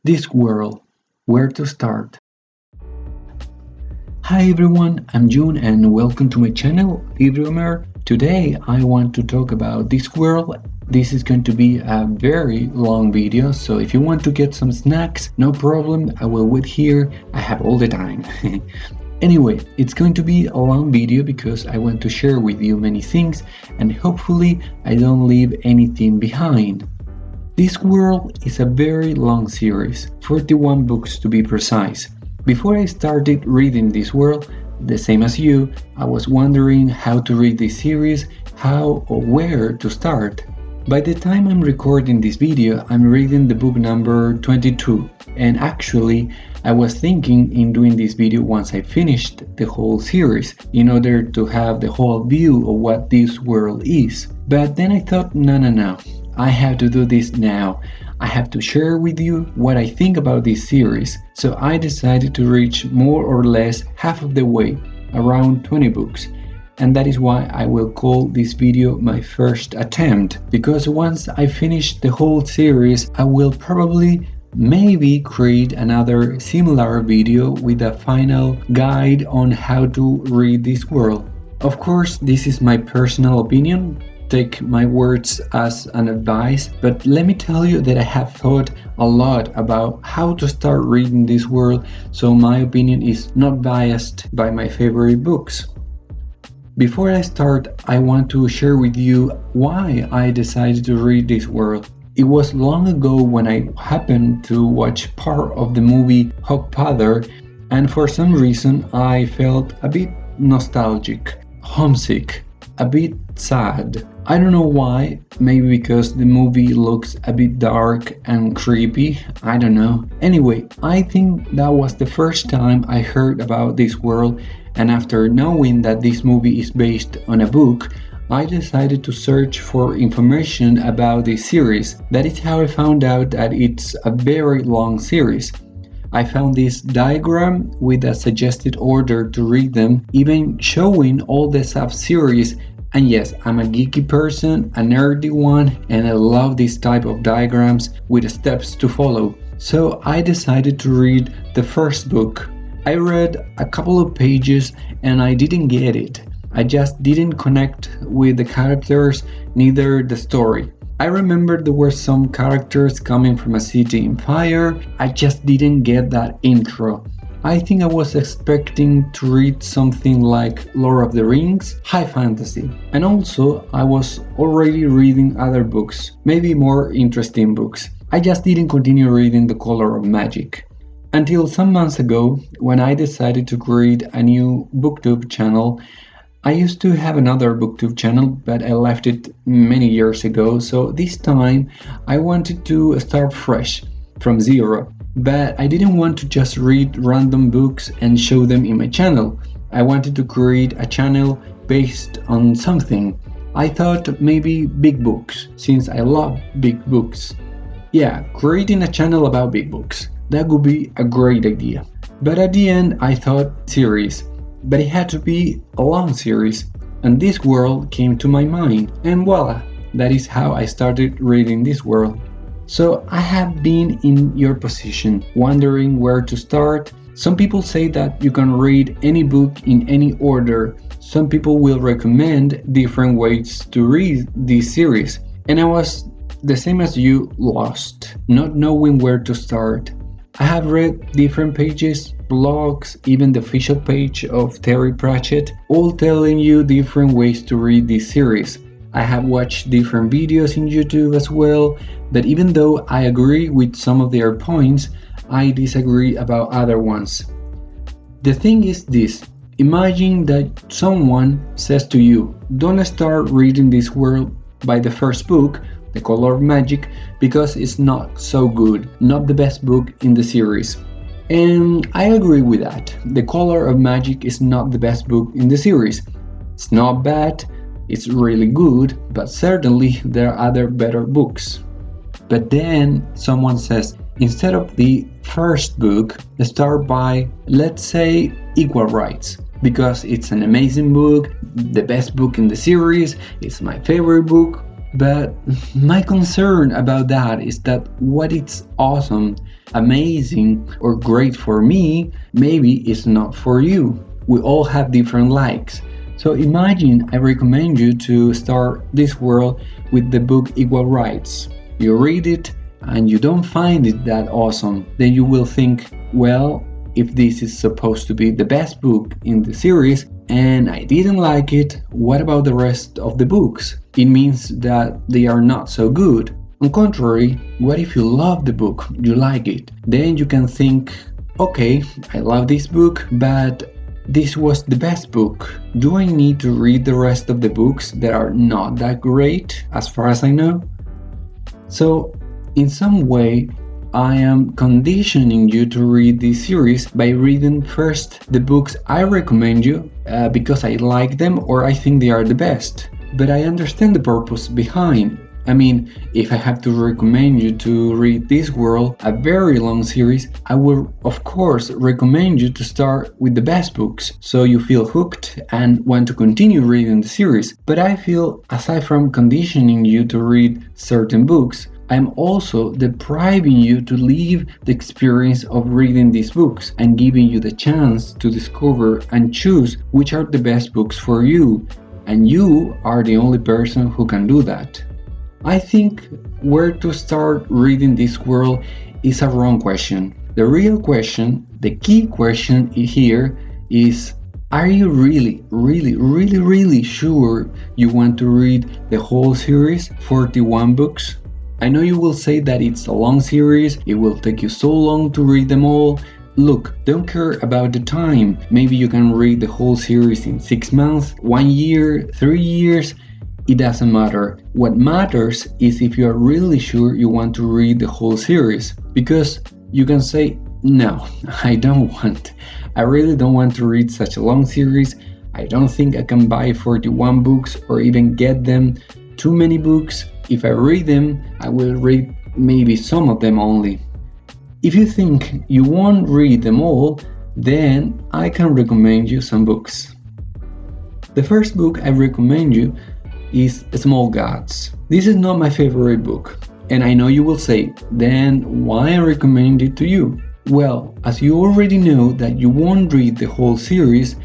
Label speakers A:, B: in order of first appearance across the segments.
A: Discworld, where to start? Hi everyone, I'm June and welcome to my channel, Livriomer. Today I want to talk about Discworld. This is going to be a very long video, so if you want to get some snacks, no problem, I will wait here, I have all the time. Anyway, it's going to be a long video because I want to share with you many things and hopefully I don't leave anything behind. Discworld is a very long series, 41 books to be precise. Before I started reading Discworld, the same as you, I was wondering how to read this series, how or where to start. By the time I'm recording this video, I'm reading the book number 22, and actually, I was thinking in doing this video once I finished the whole series, in order to have the whole view of what Discworld is. But then I thought, no, I have to do this now. I have to share with you what I think about this series, so I decided to reach more or less half of the way, around 20 books. And that is why I will call this video my first attempt, because once I finish the whole series, I will probably maybe create another similar video with a final guide on how to read Discworld. Of course, this is my personal opinion. Take my words as an advice, but let me tell you that I have thought a lot about how to start reading Discworld, so my opinion is not biased by my favorite books. Before I start, I want to share with you why I decided to read Discworld. It was long ago when I happened to watch part of the movie Hogfather, and for some reason I felt a bit nostalgic, homesick, a bit sad. I don't know why, maybe because the movie looks a bit dark and creepy, I don't know. Anyway, I think that was the first time I heard about Discworld, and after knowing that this movie is based on a book, I decided to search for information about this series. That is how I found out that it's a very long series. I found this diagram with a suggested order to read them, even showing all the sub-series. And yes, I'm a geeky person, a nerdy one, and I love this type of diagrams with steps to follow. So I decided to read the first book. I read a couple of pages and I didn't get it. I just didn't connect with the characters, neither the story. I remember there were some characters coming from a city in fire. I just didn't get that intro. I think I was expecting to read something like Lord of the Rings, high fantasy. And also, I was already reading other books, maybe more interesting books. I just didn't continue reading The Color of Magic. Until some months ago, when I decided to create a new booktube channel. I used to have another booktube channel, but I left it many years ago, so this time I wanted to start fresh, from zero. But I didn't want to just read random books and show them in my channel. I wanted to create a channel based on something. I thought maybe big books, since I love big books. Yeah, creating a channel about big books. That would be a great idea. But at the end I thought series. But it had to be a long series. And Discworld came to my mind. And voila, that is how I started reading Discworld. So I have been in your position, wondering where to start. Some people say that you can read any book in any order. Some people will recommend different ways to read this series. And I was the same as you, lost, not knowing where to start. I have read different pages, blogs, even the official page of Terry Pratchett, all telling you different ways to read this series. I have watched different videos in YouTube as well, but even though I agree with some of their points, I disagree about other ones. The thing is this, imagine that someone says to you, don't start reading Discworld by the first book, The Color of Magic, because it's not so good, not the best book in the series. And I agree with that. The Color of Magic is not the best book in the series. It's not bad, it's really good, but certainly there are other better books. But then someone says, instead of the first book, start by, let's say, Equal Rights, because it's an amazing book, the best book in the series, it's my favorite book. But my concern about that is that what it's awesome, amazing, or great for me, maybe is not for you. We all have different likes. So imagine I recommend you to start Discworld with the book Equal Rights. You read it and you don't find it that awesome. Then you will think, well, if this is supposed to be the best book in the series and I didn't like it, what about the rest of the books? It means that they are not so good. On contrary, what if you love the book, you like it? Then you can think, okay, I love this book, but this was the best book. Do I need to read the rest of the books that are not that great, as far as I know? So, in some way, I am conditioning you to read this series by reading first the books I recommend you because I like them or I think they are the best. But I understand the purpose behind. I mean, if I have to recommend you to read Discworld, a very long series, I will of course recommend you to start with the best books, so you feel hooked and want to continue reading the series. But I feel, aside from conditioning you to read certain books, I'm also depriving you to live the experience of reading these books and giving you the chance to discover and choose which are the best books for you. And you are the only person who can do that. I think where to start reading Discworld is a wrong question. The real question, the key question here is, are you really sure you want to read the whole series, 41 books? I know you will say that it's a long series, it will take you so long to read them all. Look, don't care about the time. Maybe you can read the whole series in 6 months, 1 year, 3 years. It doesn't matter. What matters is if you are really sure you want to read the whole series. Because you can say, no, I don't want. I really don't want to read such a long series. I don't think I can buy 41 books or even get them. Too many books. If I read them, I will read maybe some of them only. If you think you won't read them all, then I can recommend you some books. The first book I recommend you is Small Gods. This is not my favorite book, and I know you will say, then why I recommend it to you? Well, as you already know that you won't read the whole series,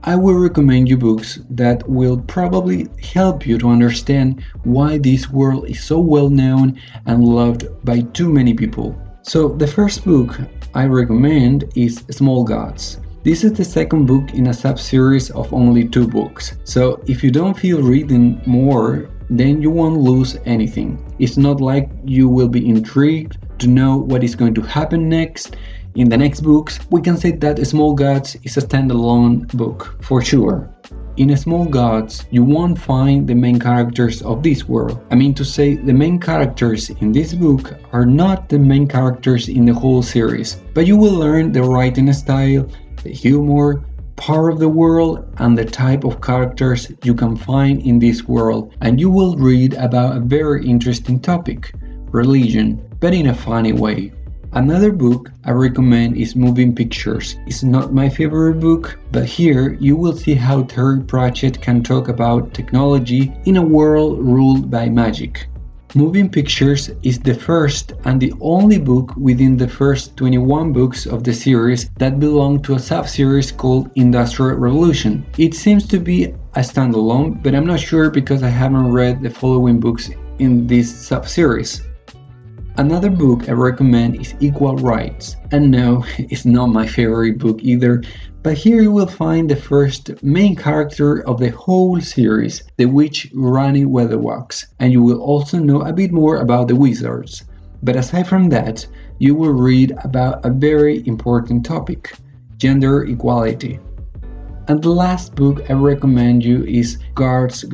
A: I will recommend you books that will probably help you to understand why this world is so well known and loved by too many people. So the first book I recommend is Small Gods. This is the second book in a sub-series of only 2 books. So if you don't feel reading more, then you won't lose anything. It's not like you will be intrigued to know what is going to happen next. In the next books, we can say that Small Gods is a standalone book, for sure. In Small Gods, you won't find the main characters of this world. I mean to say, the main characters in this book are not the main characters in the whole series, but you will learn the writing style, the humor, part of the world, and the type of characters you can find in this world, and you will read about a very interesting topic, religion, but in a funny way. Another book I recommend is Moving Pictures. It's not my favorite book, but here you will see how Terry Pratchett can talk about technology in a world ruled by magic. Moving Pictures is the first and the only book within the first 21 books of the series that belong to a sub-series called Industrial Revolution. It seems to be a standalone, but I'm not sure because I haven't read the following books in this sub-series. Another book I recommend is Equal Rights, and no, it's not my favorite book either, but here you will find the first main character of the whole series, the witch Rani Weatherwax, and you will also know a bit more about the wizards. But aside from that, you will read about a very important topic, gender equality. And the last book I recommend you is Guards.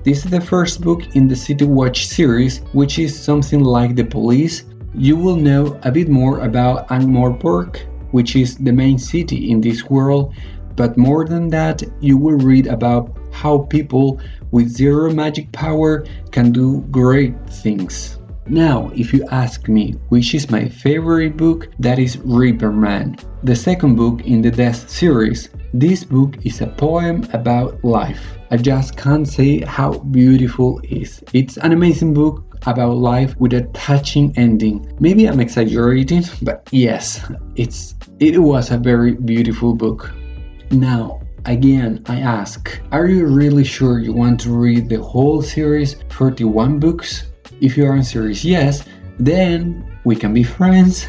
A: This is the first book in the City Watch series, which is something like the police. You will know a bit more about Ankh-Morpork, which is the main city in this world, but more than that, you will read about how people with zero magic power can do great things. Now, if you ask me which is my favorite book, that is Livriomer, the second book in the Death series. This book is a poem about life. I just can't say how beautiful it is. It's an amazing book about life with a touching ending. Maybe I'm exaggerating, but yes, it was a very beautiful book. Now, again, I ask, are you really sure you want to read the whole series, 41 books? If your answer is yes, then we can be friends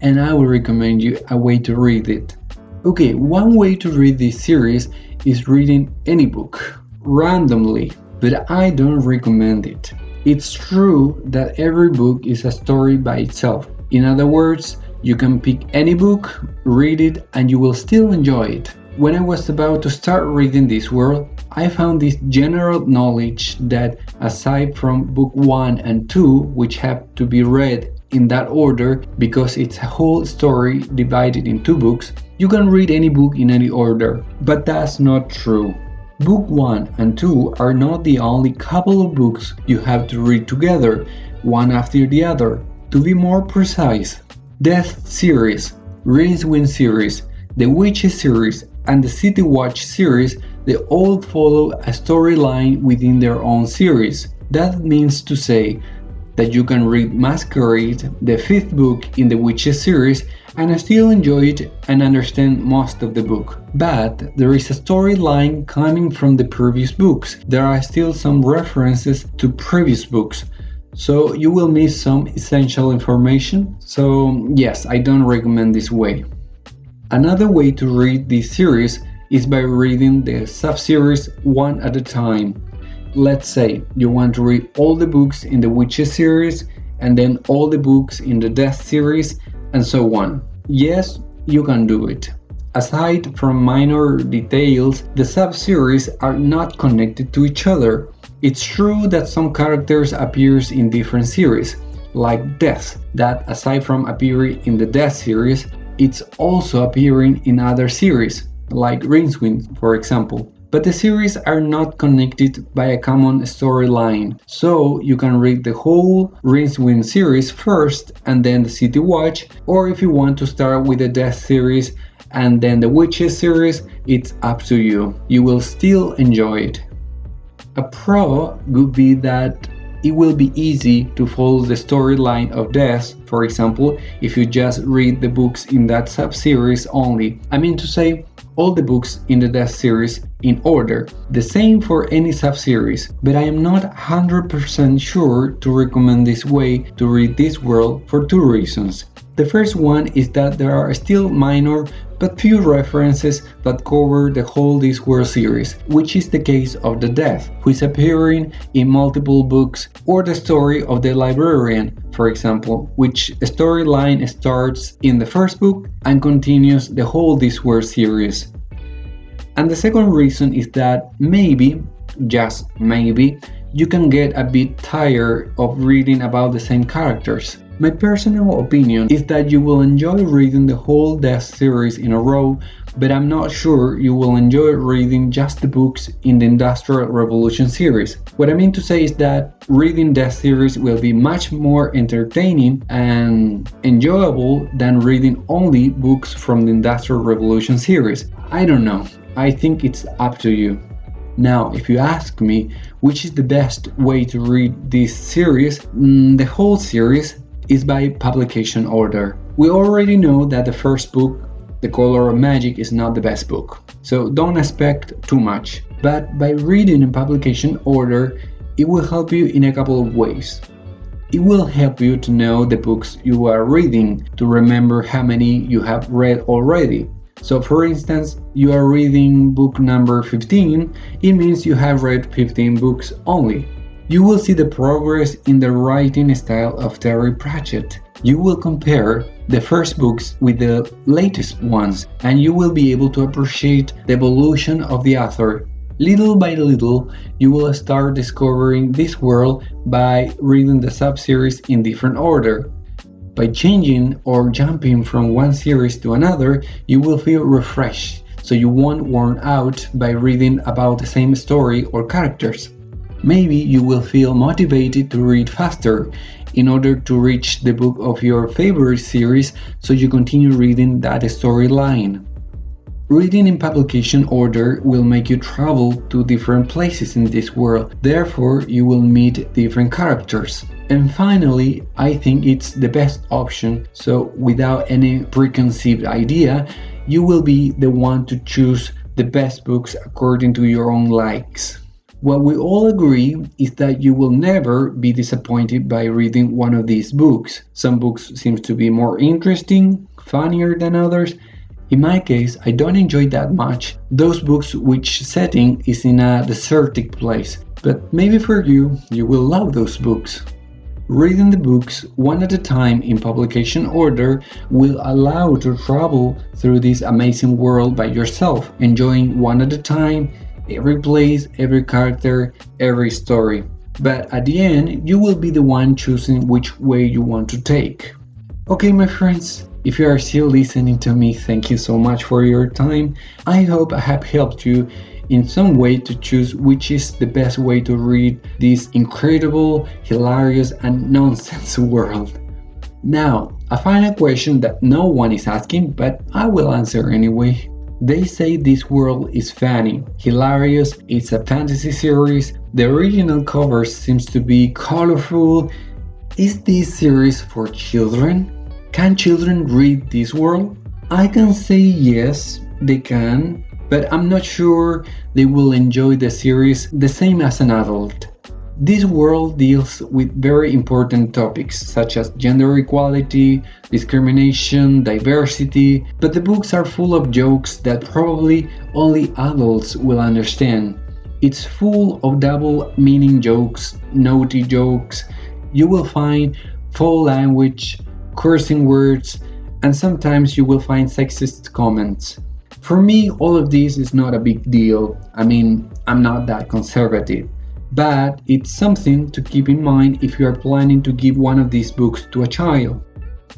A: and I will recommend you a way to read it. Okay, one way to read this series is reading any book randomly, but I don't recommend it. It's true that every book is a story by itself. In other words, you can pick any book, read it, and you will still enjoy it. When I was about to start reading Discworld, I found this general knowledge that aside from book 1 and 2, which have to be read in that order because it's a whole story divided in 2 books, you can read any book in any order. But that's not true. Book 1 and 2 are not the only couple of books you have to read together, one after the other. To be more precise, Death series, Rincewind series, the Witches series, and the City Watch series, they all follow a storyline within their own series. That means to say that you can read Masquerade, the 5th book in the Witches series, and still enjoy it and understand most of the book. But there is a storyline coming from the previous books. There are still some references to previous books, so you will miss some essential information. So yes, I don't recommend this way. Another way to read this series is by reading the sub-series one at a time. Let's say you want to read all the books in the Witches series and then all the books in the Death series and so on. Yes, you can do it. Aside from minor details, the sub-series are not connected to each other. It's true that some characters appear in different series, like Death, that aside from appearing in the Death series, it's also appearing in other series, like Rincewind, for example. But the series are not connected by a common storyline, so you can read the whole Rincewind series first and then the City Watch, or if you want to start with the Death series and then the Witches series, it's up to you. You will still enjoy it. A pro would be that it will be easy to follow the storyline of Death, for example, if you just read the books in that sub-series only. I mean to say, all the books in the Death series in order. The same for any sub-series, but I am not 100% sure to recommend this way to read Discworld for 2 reasons. The first one is that there are still minor but few references that cover the whole Discworld series, which is the case of the Death, who is appearing in multiple books, or the story of the Librarian, for example, which storyline starts in the first book and continues the whole Discworld series. And the second reason is that maybe, just maybe, you can get a bit tired of reading about the same characters. My personal opinion is that you will enjoy reading the whole Death series in a row, but I'm not sure you will enjoy reading just the books in the Industrial Revolution series. What I mean to say is that reading Death series will be much more entertaining and enjoyable than reading only books from the Industrial Revolution series. I don't know. I think it's up to you. Now, if you ask me which is the best way to read this series, the whole series is by publication order. We already know that the first book, The Color of Magic, is not the best book, so don't expect too much. But by reading in publication order, it will help you in a couple of ways. It will help you to know the books you are reading, to remember how many you have read already. So for instance, you are reading book number 15, it means you have read 15 books only. You will see the progress in the writing style of Terry Pratchett. You will compare the first books with the latest ones, and you will be able to appreciate the evolution of the author. Little by little, you will start discovering this world by reading the sub-series in different order. By changing or jumping from one series to another, you will feel refreshed, so you won't worn out by reading about the same story or characters. Maybe you will feel motivated to read faster in order to reach the book of your favorite series so you continue reading that storyline. Reading in publication order will make you travel to different places in this world, therefore, you will meet different characters. And finally, I think it's the best option, so without any preconceived idea, you will be the one to choose the best books according to your own likes. What we all agree is that you will never be disappointed by reading one of these books. Some books seem to be more interesting, funnier than others. In my case, I don't enjoy that much those books which setting is in a desertic place, but maybe for you, you will love those books. Reading the books one at a time in publication order will allow you to travel through this amazing world by yourself, enjoying one at a time every place, every character, every story. But at the end, you will be the one choosing which way you want to take. Okay, my friends, if you are still listening to me, thank you so much for your time. I hope I have helped you in some way to choose which is the best way to read this incredible, hilarious, and nonsense world. Now, a final question that no one is asking, but I will answer anyway. They say Discworld is funny, hilarious, it's a fantasy series, the original cover seems to be colorful. Is this series for children? Can children read Discworld? I can say yes, they can, but I'm not sure they will enjoy the series the same as an adult. Discworld deals with very important topics such as gender equality, discrimination, diversity, but the books are full of jokes that probably only adults will understand. It's full of double meaning jokes, naughty jokes. You will find foul language, cursing words, and sometimes you will find sexist comments. For me, all of this is not a big deal. I mean, I'm not that conservative. But it's something to keep in mind if you are planning to give one of these books to a child.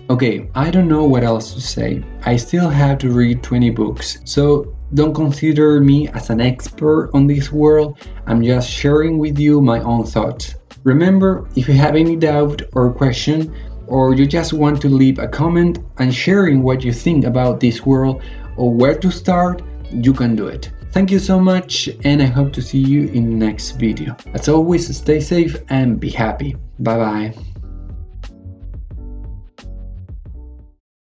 A: Okay, I don't know what else to say. I still have to read 20 books, so don't consider me as an expert on this world. I'm just sharing with you my own thoughts. Remember, if you have any doubt or question, or you just want to leave a comment and sharing what you think about this world or where to start, you can do it. Thank you so much, and I hope to see you in the next video. As always, stay safe and be happy. Bye bye.